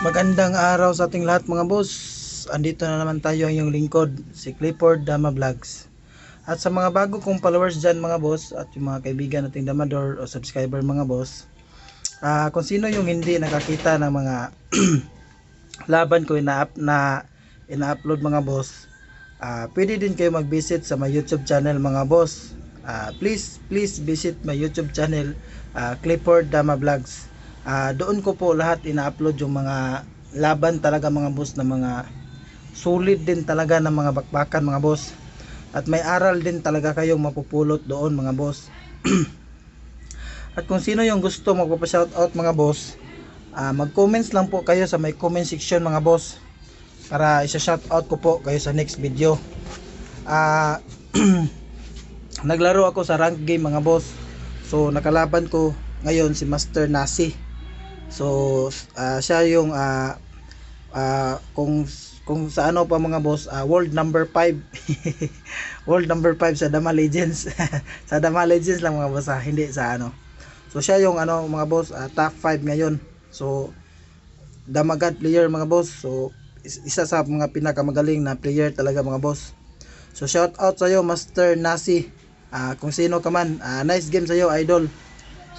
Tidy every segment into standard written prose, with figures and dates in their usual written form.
Magandang araw sa ating lahat mga boss. Andito na naman tayo ang iyong lingkod, si Clifford Dama Vlogs. At sa mga bago kong followers dyan mga boss, at yung mga kaibigan nating Damador o subscriber mga boss, kung sino yung hindi nakakita ng mga laban ko ina-upload mga boss, pwede din kayo mag-visit sa my YouTube channel mga boss. Please visit my YouTube channel, Clifford Dama Vlogs. Doon ko po lahat ina-upload yung mga laban talaga mga boss, na mga solid din talaga ng mga bakbakan mga boss, at may aral din talaga kayong mapupulot doon mga boss. At kung sino yung gusto magpapa-shoutout mga boss, mag-comments lang po kayo sa may comment section mga boss, para isa-shoutout ko po kayo sa next video. Naglaro ako sa rank game mga boss, so nakalaban ko ngayon si Master Nasi. So siya yung kung sa ano pa mga boss, world number 5 world number 5 sa Dama Legends sa Dama Legends lang mga boss, hindi sa ano. So siya yung ano mga boss, top 5 ngayon. So Damagad player mga boss, so isa sa mga pinakamagaling na player talaga mga boss. So shout out sa iyo Master Nasi, kung sino ka man, nice game sa iyo idol.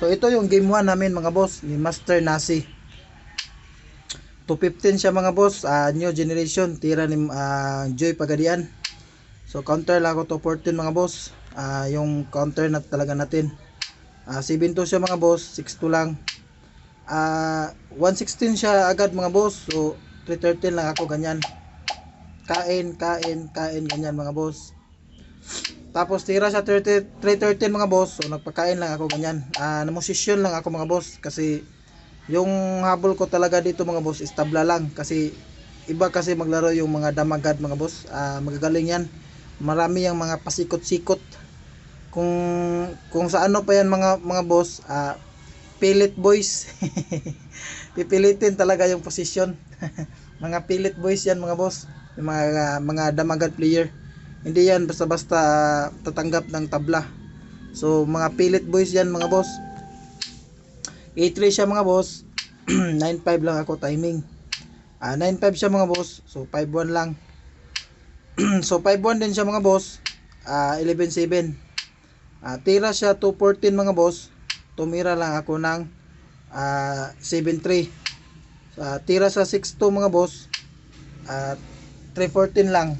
So ito yung game 1 namin mga boss ni Master Nasi. 215 siya mga boss, new generation, tira ni Joy Pagadian. So counter lang ako 214 mga boss, yung counter na talaga natin. 7-2 siya mga boss, 6-2 lang. 116 siya agad mga boss, so 313 lang ako ganyan. Kain ganyan mga boss. Tapos tira siya 313 mga boss, so nagpakain lang ako ganyan. Namosisyon lang ako mga boss, kasi yung habol ko talaga dito mga boss is tabla lang, kasi iba kasi maglaro yung mga damagad mga boss. Magagaling yan, marami yung mga pasikot-sikot. Kung sa ano pa yan mga boss, pilit boys pipilitin talaga yung posisyon mga pilit boys yan mga boss, yung mga damagad player. Hindi yan basta-basta tatanggap ng tabla. So mga pilit boys yan mga boss. 8-3 siya mga boss 9-5 lang ako timing. 9-5 siya mga boss, so 5-1 lang. So 5-1 din siya mga boss. 11-7. Tira siya 2-14 mga boss, tumira lang ako ng 7-3. Tira sa 6-2 mga boss, 3-14 lang.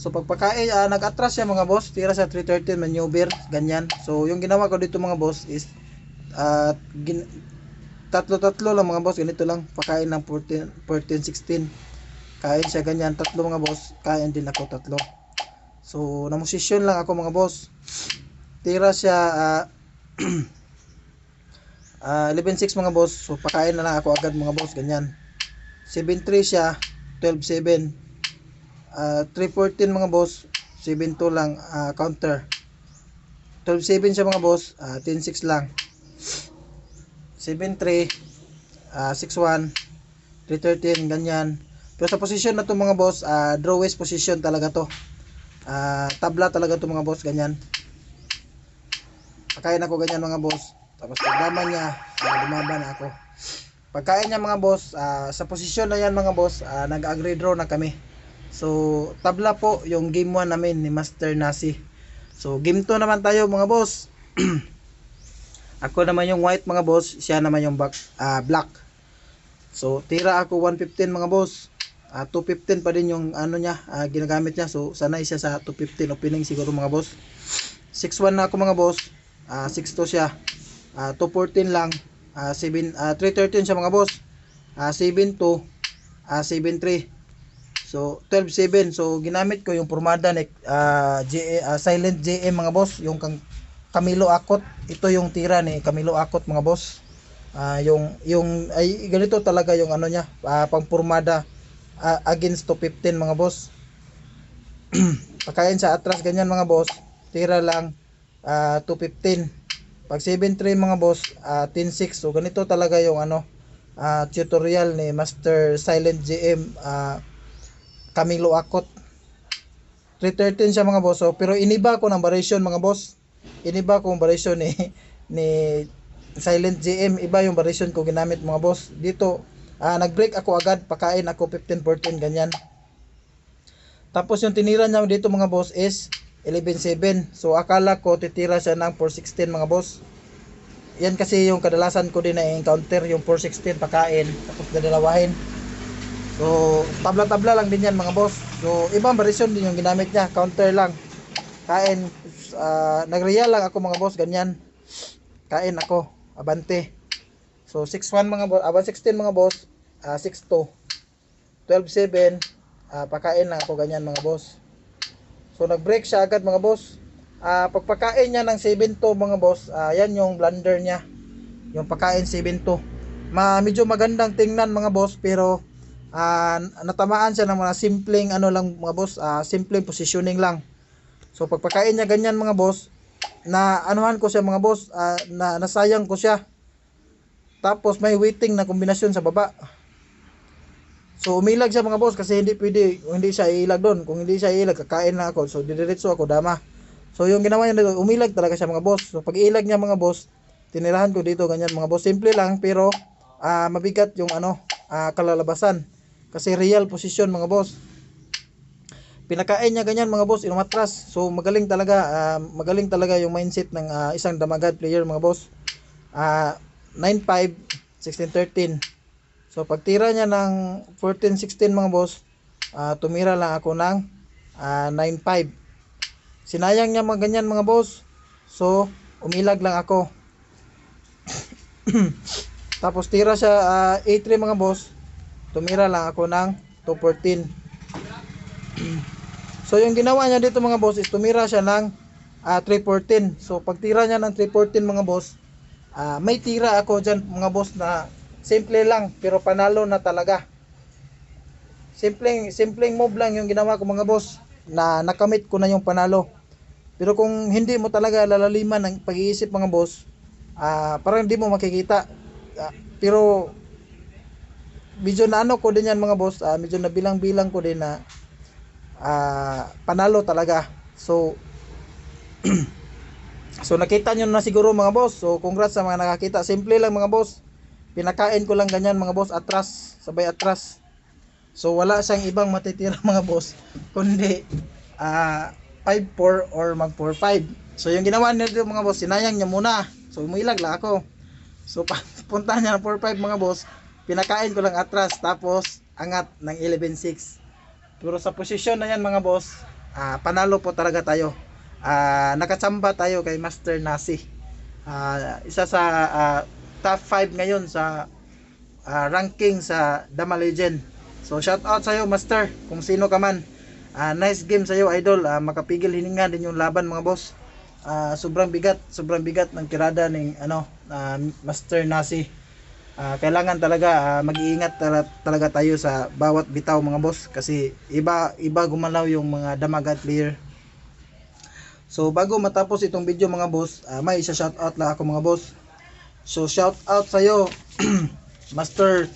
So pagpakain, nag-atras siya mga boss, tira sa 313 maneuver, ganyan. So yung ginawa ko dito mga boss is tatlo lang mga boss, ganito lang. Pakain ng 14-16. Kain siya ganyan, tatlo mga boss, kain din ako tatlo. So namosisyon lang ako mga boss. Tira siya 11-6 mga boss, so pakain na lang ako agad mga boss, ganyan. 7-3 siya, 12-7. 3-14 mga boss, 7-2 lang, counter. 12-7 siya mga boss, 10-6 lang. 7-3, 6-1, 3-13, ganyan. Pero sa position na to mga boss, draw waste position talaga to. Tabla talaga to mga boss, ganyan. Pagkain ako ganyan mga boss. Tapos pagdaman niya, lumaban ako. Pagkain niya mga boss, sa posisyon na yan mga boss, nag-agree draw na kami. So tabla po yung game 1 namin ni Master Nasi. So game 2 naman tayo mga boss. Ako naman yung white mga boss, siya naman yung black. So tira ako 115 mga boss. 215 pa din yung ano niya, ginagamit niya. So sanay siya sa 215 opening siguro mga boss. 6-1 na ako mga boss. 6-2 siya. 214 lang. 313 siya mga boss. 7-2, 7-3. So 12-7. So ginamit ko yung pormada ni Silent JM mga boss, yung Camilo Akot. Ito yung tira ni Camilo Akot mga boss. Yung ay ganito talaga yung ano niya, pang pormada against 215 mga boss. Pagkain sa atras ganyan mga boss, tira lang 215. Pag 7-3 mga boss, 10-6. So ganito talaga yung ano, tutorial ni Master Silent JM, Camilo Akot. 313 siya mga boss. So, pero iniba ko ng variation mga boss. Iniba ko yung variation ni Silent JM. Iba yung variation ko ginamit mga boss. Dito nag-break ako agad, pakain ako 15-14 ganyan. Tapos yung tinira niya dito mga boss is 11-7. So akala ko titira siya ng 4-16 mga boss. Yan kasi yung kadalasan ko din na encounter, yung 4-16 pakain tapos dadalawahin. So tabla-tabla lang din yan mga boss. So ibang version din yung ginamit niya, counter lang. Kain, nag-real lang ako mga boss, ganyan. Kain ako, abante. So 6-1 mga boss, 1-16 mga boss, 6-2. 12-7, pakain lang ako ganyan mga boss. So nag-break siya agad mga boss. Pagpakain niya ng 7-2 mga boss, yan yung blunder niya. Yung pakain 7-2. Medyo magandang tingnan mga boss, pero natamaan siya ng mga simpleng ano lang mga boss, simpleng positioning lang. So pagpakain niya ganyan mga boss, na anuhan ko siya mga boss, na nasayang ko siya. Tapos may waiting na kombinasyon sa baba. So umilag siya mga boss kasi hindi pwede kung hindi siya iilag doon. Kung hindi siya iilag, kakain lang ako. So didiretso ako dama. So yung ginawa niya dito, umilag talaga siya mga boss. So pag iilag niya mga boss, tinirahan ko dito ganyan mga boss. Simple lang pero mabigat yung kalalabasan. Kasi real position mga boss. Pinakain niya ganyan mga boss, inumatras. So magaling talaga yung mindset ng isang damagad player mga boss. 9-5, 16-13. So pagtira niya ng 14-16 mga boss, tumira lang ako ng 9-5. Sinayang niya mga ganyan mga boss. So umilag lang ako. Tapos tira siya 8-3 mga boss, tumira lang ako ng 2-14. So yung ginawa niya dito mga boss is tumira siya ng 3-14. So pagtira niya ng 3-14 mga boss, may tira ako dyan mga boss na simple lang pero panalo na talaga. Simpleng move lang yung ginawa ko mga boss, na nakamit ko na yung panalo. Pero kung hindi mo talaga lalaliman ng pag-iisip mga boss, parang hindi mo makikita. Pero medyo na ano ko din yan mga boss, medyo nabilang-bilang ko din na panalo talaga. So so nakita nyo na siguro mga boss. So congrats sa mga nakakita. Simple lang mga boss. Pinakain ko lang ganyan mga boss, atras, sabay atras. So wala siyang ibang matitira mga boss, kundi 5-4 or mag 4-5. So yung ginawa niya dito mga boss, sinayang niya muna. So umilag lang ako. So punta niya ng 4-5 mga boss, pinakain ko lang atras, tapos angat ng 11-6. Pero sa posisyon na yan mga boss, panalo po talaga tayo. Nakachamba tayo kay Master Nasi. Isa sa top 5 ngayon sa ranking sa Dama Legend. So shout out sa iyo Master, kung sino ka man. Nice game sa iyo idol. Makapigil hininga din yung laban mga boss. Sobrang bigat ng tirada ng Master Nasi. Kailangan talaga mag-iingat talaga tayo sa bawat bitaw mga boss, kasi iba gumalaw yung mga damagat player. So bago matapos itong video mga boss, may isa shout out lang ako mga boss. So shout out sa iyo Master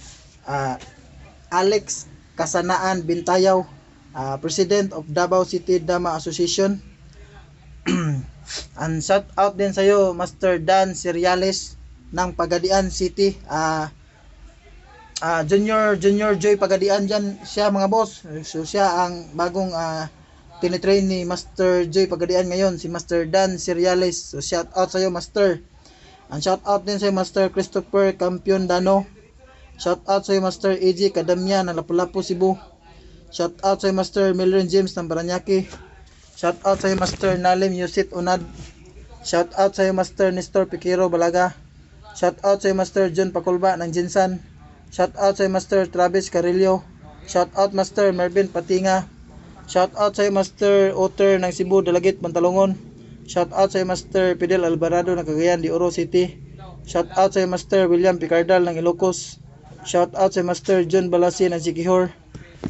Alex Kasanaan Bintayaw, President of Davao City Dama Association. And shout out din sa iyo Master Dan Seriales ng Pagadian City. Junior Joy Pagadian dyan siya mga boss. So siya ang bagong tinitrain ni Master Joy Pagadian ngayon, si Master Dan Seriales. So shout out sa iyo Master. And shout out din sa Master Christopher Campion Dano. Shout out sa Master AJ Kadamya ng Lapu-Lapu Cebu. Shout out sa Master Milren James ng Paranaque. Shout out sa Master Nalim Yusit Unad. Shout out sa Master Nestor Piquero Balaga. Shout out sa Master John Pakulba ng Jinsan. Shout out sa Master Travis Carillo. Shout out Master Mervin Patinga. Shout out sa Master Otter ng Cebu Dalagit Pantalongon. Shout out sa Master Fidel Alvarado ng Cagayan de Oro City. Shout out sa Master William Picardal ng Ilocos. Shout out sa Master John Balasi ng Siquijor.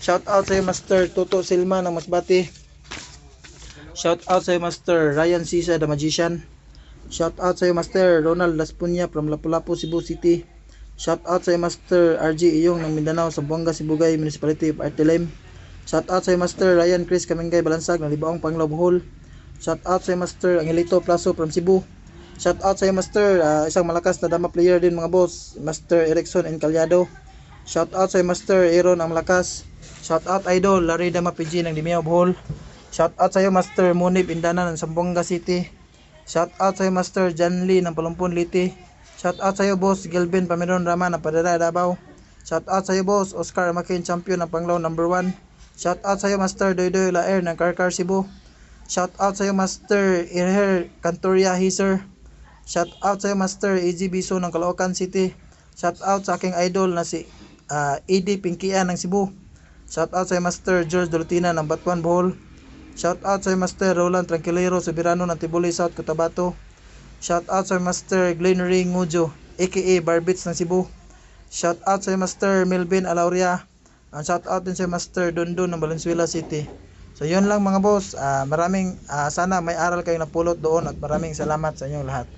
Shout out sa Master Toto Silma ng Masbate. Shout out sa Master Ryan Sisa the Magician. Shout out sa Master Ronald Laspunya from Lapu-Lapu Cebu City. Shout out sa Master RG Iyong ng Mindanao sa Buanga Sibugay Municipality of Artilem. Shout out sa Master Ryan Chris Kamingay Balansag ng Libaong Panglao Bohol. Shout out sa Master Angelito Plaso from Cebu. Shout out sa Master isang malakas na dama player din mga boss, Master Erickson Encaliado. Shout out sa Master Aaron ang lakas. Shout out Idol Larry Damapigi ng Dimeo Bohol. Shout out sa iyo Master Munib Indana ng Zamboanga City. Shout out sa iyo Master John Lee ng Palumpon Liti. Shout out sa iyo Boss Gilbin Pamiron Rama ng Padara Davao. Shout out sa iyo Boss Oscar Makin Champion ng Panglao number 1. Shout out sa iyo Master Doydoy Laer ng Karkar Cebu. Shout out sa iyo Master Irher Cantoria Hiser. Shout out sa iyo Master AG Biso ng Caloocan City. Shout out sa aking idol na si ED Pinkian ng Cebu. Shout out sa iyo Master George Dolutina ng Batuan Bohol. Shout out sa iyo Master Roland Tranquilero Soberano ng Tibuli South Cotabato. Shout out sa iyo Master Glenn Ring Ngujo aka Barbits ng Cebu. Shout out sa iyo Master Melvin Alauria. Ang shout out din sa Master Dondon ng Valenzuela City. So yun lang mga boss, maraming sana may aral kayong napulot doon at maraming salamat sa inyong lahat.